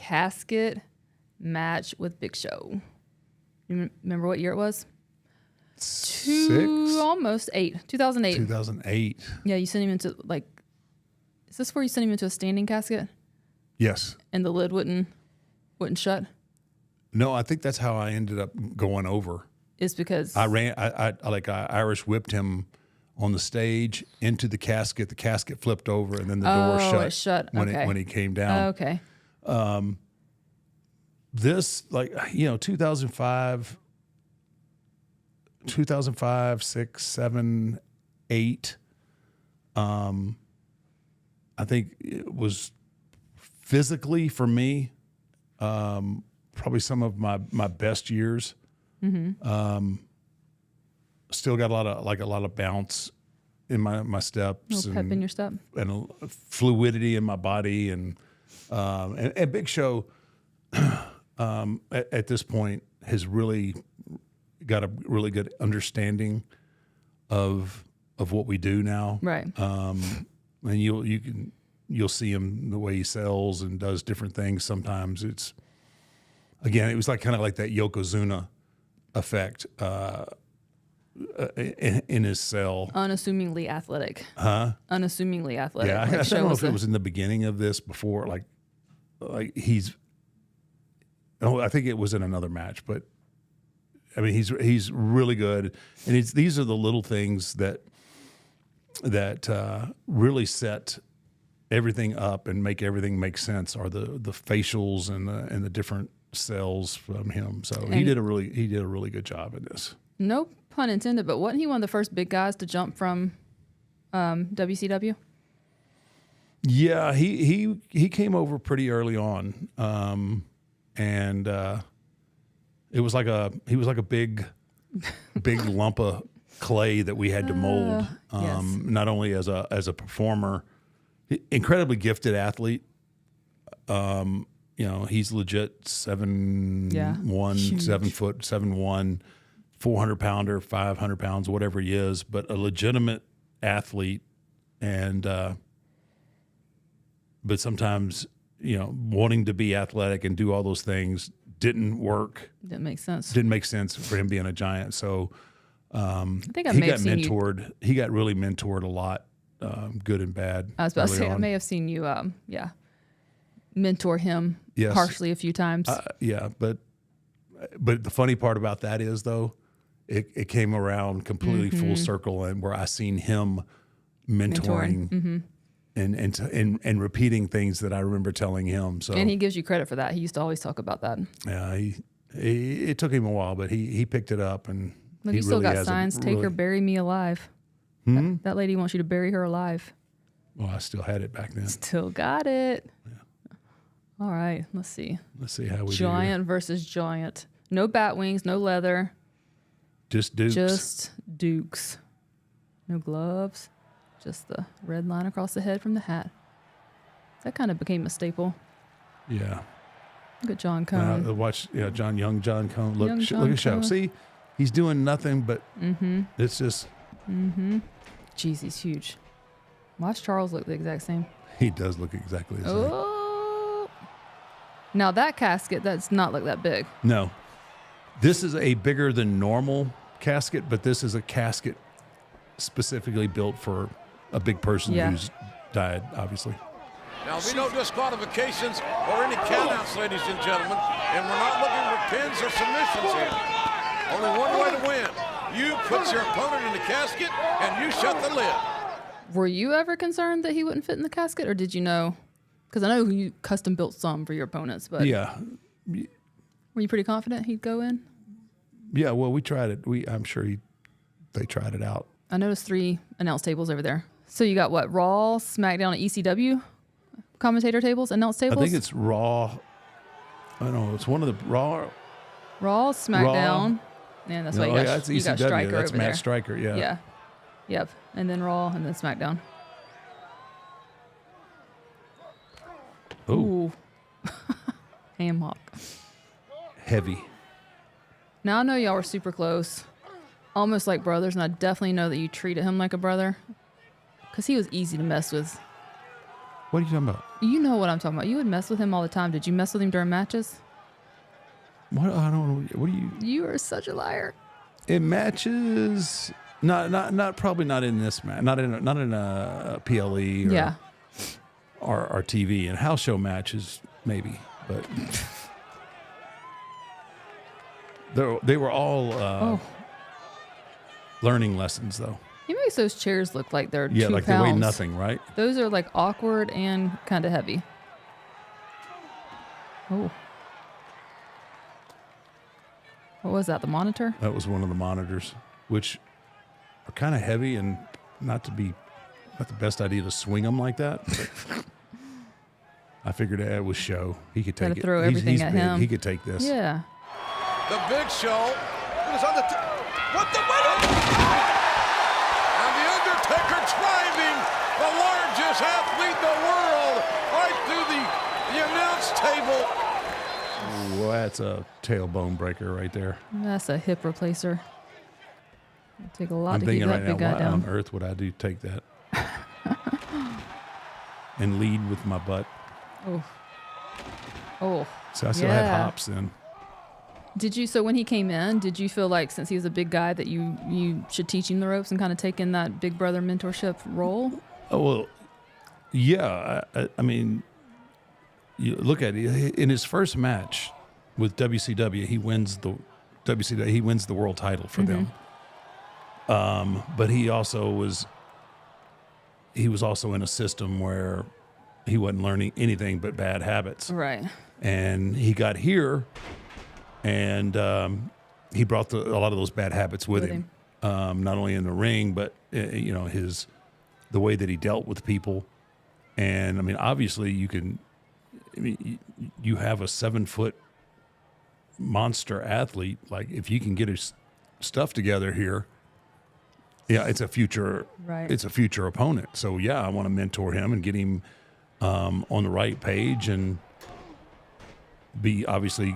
Casket Match with Big Show. You remember what year it was? 2008. 2008. Yeah, you sent him into is this where you sent him into a standing casket Yes. and the lid wouldn't shut? No, I think that's how I ended up going over. It's because I Irish whipped him on the stage into the casket. The casket flipped over, and then the door shut. It shut. When he came down. Okay. This 2005, 6, 7, 8. I think it was physically for me, probably some of my best years. Mm-hmm. Still got a lot of bounce in my steps, No pep in your step, and a fluidity in my body, and Big Show at this point has really got a really good understanding of what we do now, right? And you'll see him the way he sells and does different things. Sometimes it was kind of like that Yokozuna effect in his cell. Unassumingly athletic. Huh? Unassumingly athletic. Yeah, I don't know if it was in the beginning of this before, I think it was in another match, but I mean, he's really good, and these are the little things that really set everything up and make everything make sense. Are the facials and the different cells from him. So he did a really good job in this. No pun intended, but wasn't he one of the first big guys to jump from WCW? Yeah, he came over pretty early on, and he was like a big lump of clay that we had to mold. Yes. Not only as a performer, incredibly gifted athlete. He's legit 7'1", 7 foot, 7'1", 400-pounder, 500 pounds, whatever he is, but a legitimate athlete, and but sometimes wanting to be athletic and do all those things didn't work. Didn't make sense. Didn't make sense for him being a giant. So I think he got mentored. He got really mentored a lot, good and bad. I was about to say, I may have seen you, mentor him partially a few times. Yeah, but the funny part about that is, though, it came around completely full circle, and where I seen him mentoring. Mm-hmm. And repeating things that I remember telling him. So, and he gives you credit for that. He used to always talk about that. Yeah, it took him a while, but he picked it up, and look, he you still really got signs. Take her, bury me alive. That lady wants you to bury her alive. Well, I still had it back then. Still got it. Yeah. All right, let's see. Let's see how we Giant versus giant. No bat wings, no leather. Just dukes. Just dukes. No gloves. Just the red line across the head from the hat. That kind of became a staple. Yeah. Look at John Cone. John Cone. Look at the show. See, he's doing nothing but it's just. Jeez, he's huge. Watch Charles look the exact same. He does look exactly the same. Oh. Now that casket, that's not like that big. No. This is a bigger than normal casket, but this is a casket specifically built for a big person who's died, obviously. Now, we no disqualifications or any countouts, ladies and gentlemen, and we're not looking for pins or submissions here. Only one way to win. You put your opponent in the casket, and you shut the lid. Were you ever concerned that he wouldn't fit in the casket, or did you know? Because I know you custom built some for your opponents, but yeah, were you pretty confident he'd go in? Yeah, well, we tried it. I'm sure they tried it out. I noticed 3 announce tables over there. So you got what? Raw, SmackDown, and ECW commentator tables, announce tables? I think it's Raw. I don't know. It's one of the Raw, SmackDown. And that's why you got that's ECW. Striker that's over Matt there. Striker, yeah. Yeah. Yep. And then Raw, and then SmackDown. Ooh. Ham hock. Heavy. Now I know y'all were super close. Almost like brothers, and I definitely know that you treated him like a brother. Because he was easy to mess with. What are you talking about? You know what I'm talking about. You would mess with him all the time. Did you mess with him during matches? What? I don't know. What do you? You are such a liar. In matches, probably not in this match. Not in a PLE or TV. And house show matches, maybe. But they were all learning lessons, though. He makes those chairs look like they're 2 Yeah, like pounds. they weigh nothing, right? Those are like awkward and kind of heavy. Oh. What was that, the monitor? That was one of the monitors, which are kind of heavy and not the best idea to swing them like that. But I figured it was Show. He could take Gotta it. throw everything he's at big. him. He could take this. Yeah. The Big Show is on the what the winner? And the Undertaker driving the largest athlete in the world right through the announce table. Well, that's a tailbone breaker right there. That's a hip replacer. It'd take a lot I'm to keep thinking that right now, big guy why down. on earth would I take that and lead with my butt? Oh. Oh. So I still had hops then. So when he came in, did you feel like since he was a big guy that you should teach him the ropes and kind of take in that big brother mentorship role? Oh, well, yeah. I mean, you look at it. In his first match with WCW, he wins the WCW. He wins the world title for them. But he was also in a system where he wasn't learning anything but bad habits. Right. And he got here, and he brought a lot of those bad habits with him. Not only in the ring, but the way that he dealt with people. And I mean, obviously, you have a 7-foot monster athlete. Like, if you can get his stuff together here, yeah, it's a future. Right. It's a future opponent. So yeah, I want to mentor him and get him on the right page and be obviously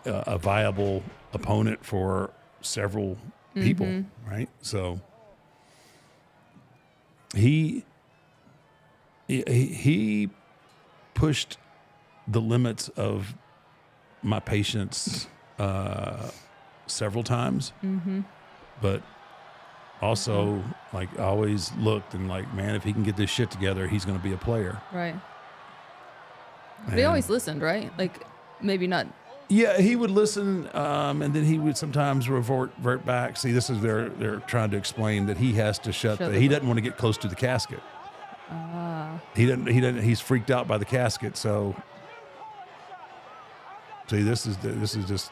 a viable opponent for several people, right? So he pushed the limits of my patience several times, but also, like, I always looked and like, man, if he can get this shit together, he's going to be a player. Right. But he always listened, right? Like, maybe not. Yeah, he would listen, and then he would sometimes revert back. See, this is they're trying to explain that he has to he doesn't want to get close to the casket. He doesn't. He's freaked out by the casket. So, see, this is just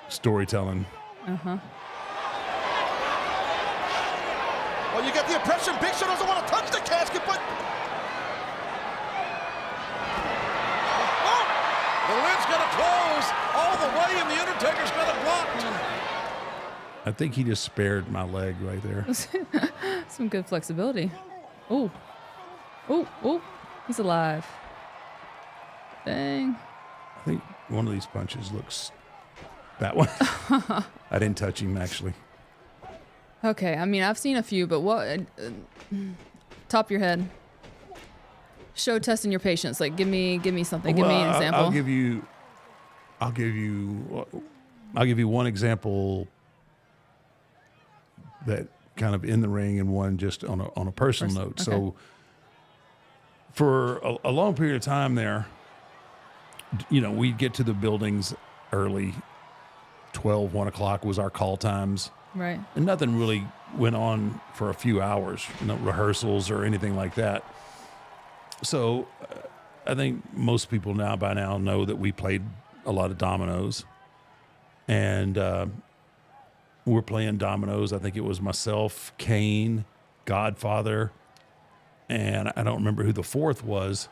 storytelling. Well, you get the impression Big Show doesn't want to touch the casket, but The lid's going to close all the way, and the Undertaker's got it blocked. I think he just spared my leg right there. Some good flexibility. Oh. Oh. He's alive. Dang. I think one of these punches looks that one. I didn't touch him, actually. Okay, I mean, I've seen a few, but what? Top of your head. Show testing your patience. Like, give me something. Give me an example. I'll give you one example that kind of in the ring, and one just on a personal note. Okay. So for a long period of time there, we'd get to the buildings early. 12, 1 o'clock was our call times. Right. And nothing really went on for a few hours, no rehearsals or anything like that. So I think most people by now know that we played a lot of dominoes. And we're playing dominoes. I think it was myself, Kane, Godfather, and I don't remember who the fourth was,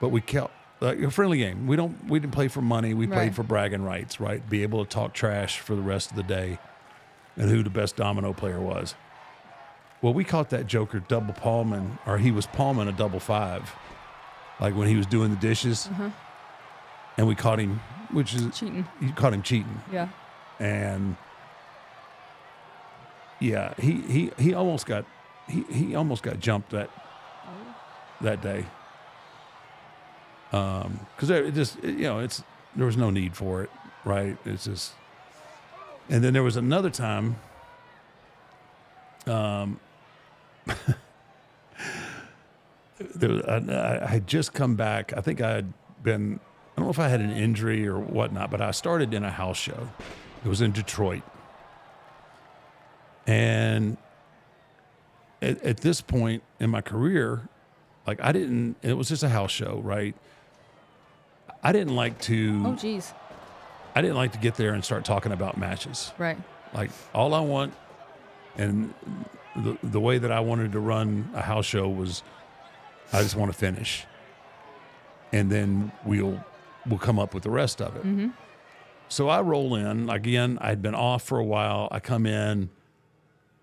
but we kept a friendly game. We didn't play for money. We played for bragging rights, right? Be able to talk trash for the rest of the day and who the best domino player was. Well, we caught that joker double palming, or he was palming a double five, like when he was doing the dishes. And we caught him, which is cheating. You caught him cheating. Yeah. And yeah, he almost got jumped that that day. Because it just, there was no need for it, right? It's just, and then there was another time, I had just come back. I think I had been, I don't know if I had an injury or whatnot, but I started in a house show. It was in Detroit. And at this point in my career, like it was just a house show, right? I didn't like to. Oh, geez. I didn't like to get there and start talking about matches. Right. Like all I want, and the way that I wanted to run a house show was, I just want to finish, and then we'll come up with the rest of it. Mm-hmm. So I roll in again. I'd been off for a while. I come in.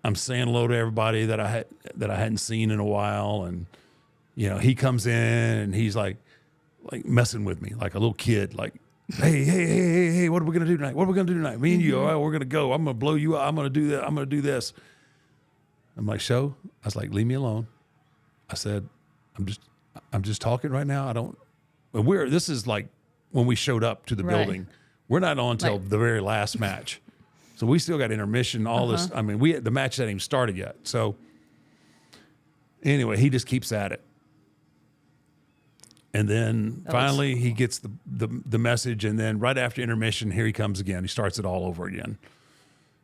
I'm saying hello to everybody that I hadn't seen in a while, and he comes in and he's like messing with me like a little kid, like, hey, what are we gonna do tonight? What are we gonna do tonight? Me and you, all right, we're gonna go. I'm gonna blow you up. I'm gonna do that. I'm gonna do this. I'm like, show. I was like, leave me alone. I said, I'm just talking right now. This is like when we showed up to the building. We're not on until the very last match. So we still got intermission, all this. I mean, the match hadn't even started yet. So anyway, he just keeps at it. And then finally he gets the message, and then right after intermission, here he comes again. He starts it all over again.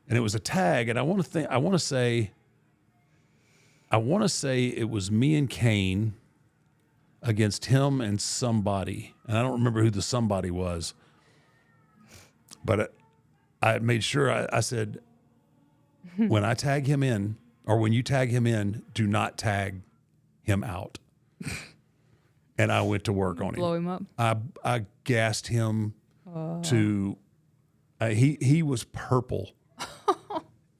And it was a tag, and I want to say it was me and Kane against him and somebody. And I don't remember who the somebody was. But I made sure I said, when I tag him in, or when you tag him in, do not tag him out. And I went to work on him. Blow him up. I gassed him to. He was purple.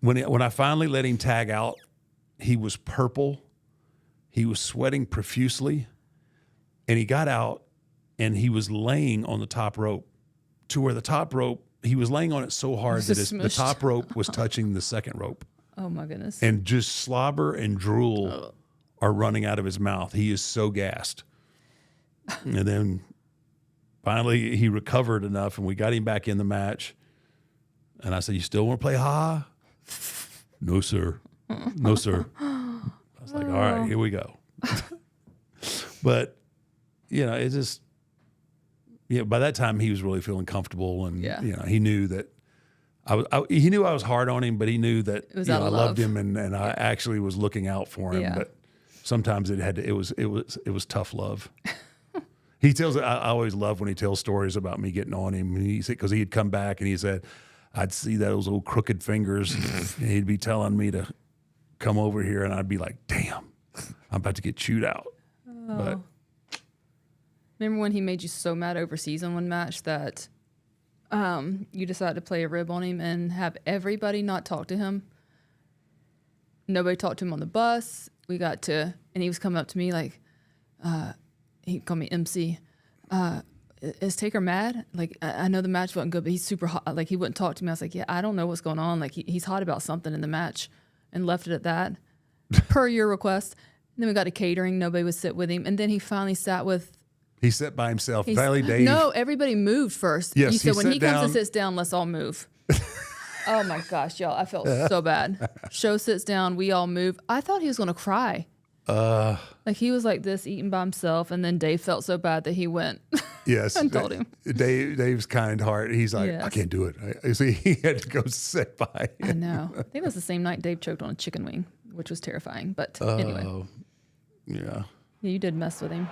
When I finally let him tag out, he was purple. He was sweating profusely, and he got out, and he was laying on the top rope, to where the top rope. He was laying on it so hard that the top rope was touching the second rope. Oh, my goodness. And just slobber and drool are running out of his mouth. He is so gassed. And then finally he recovered enough, and we got him back in the match. And I said, you still want to play ha? No, sir. No, sir. I was like, all right, here we go. But, it just... by that time he was really feeling comfortable, and he knew that he knew I was hard on him, but he knew that I loved him, and I actually was looking out for him. Yeah. But sometimes it was tough love. He tells I always love when he tells stories about me getting on him. He said, because he'd come back and he said, I'd see those little crooked fingers, and he'd be telling me to come over here, and I'd be like, damn, I'm about to get chewed out. Oh. But remember when he made you so mad overseas on one match that you decided to play a rib on him and have everybody not talk to him? Nobody talked to him on the bus. And he was coming up to me like, he called me MC. Is Taker mad? Like, I know the match wasn't good, but he's super hot. Like, he wouldn't talk to me. I was like, yeah, I don't know what's going on. Like, he's hot about something in the match, and left it at that, per your request. And then we got to catering. Nobody would sit with him. And then he finally sat with... He sat by himself. Valley Dave. No, everybody moved first. Yes, you said when he comes down. and sits down, let's all move. Oh my gosh, y'all! I felt so bad. Show sits down, we all move. I thought he was gonna cry. Like he was like this, eating by himself, and then Dave felt so bad that he went. Yes, and told him. Dave's kind heart. He's like, I can't do it. See, he had to go sit by him. I know. I think it was the same night Dave choked on a chicken wing, which was terrifying. But anyway. Yeah. Yeah, you did mess with him.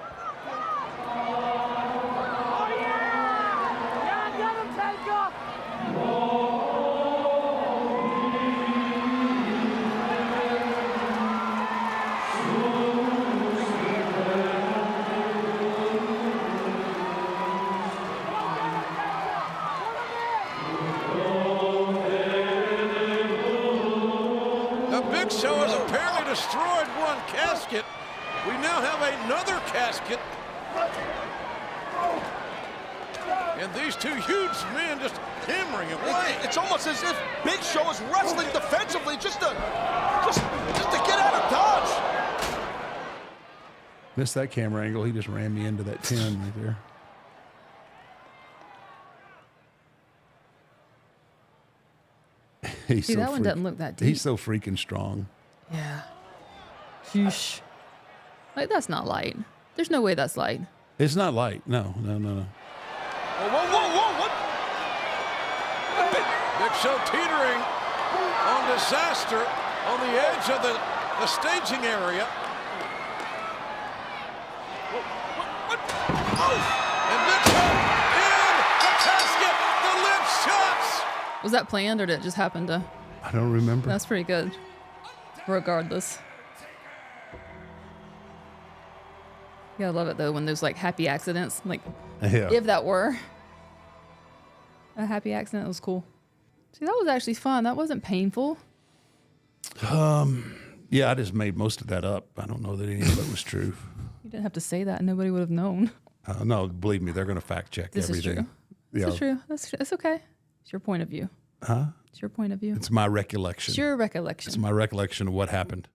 Big Show has apparently destroyed one casket. We now have another casket. And these two huge men just hammering away. It's almost as if Big Show is wrestling defensively just to get out of dodge. Missed that camera angle. He just ran me into that 10 right there. See, that one doesn't look that deep. He's so freaking strong. Yeah. Sheesh. Like, that's not light. There's no way that's light. It's not light. No. Whoa, what? Big Show teetering on disaster on the edge of the staging area. And Big Show in the casket. The lip chops. Was that planned or did it just happen to? I don't remember. That's pretty good. Regardless. Yeah, I love it though when there's like happy accidents. Like, if that were a happy accident, it was cool. See, that was actually fun. That wasn't painful. Yeah, I just made most of that up. I don't know that any of it was true. You didn't have to say that. Nobody would have known. No, believe me, they're going to fact check This everything. is true. This is true. It's okay. It's your point of view. Huh? It's your point of view. It's my recollection. It's your recollection. It's my recollection of what happened.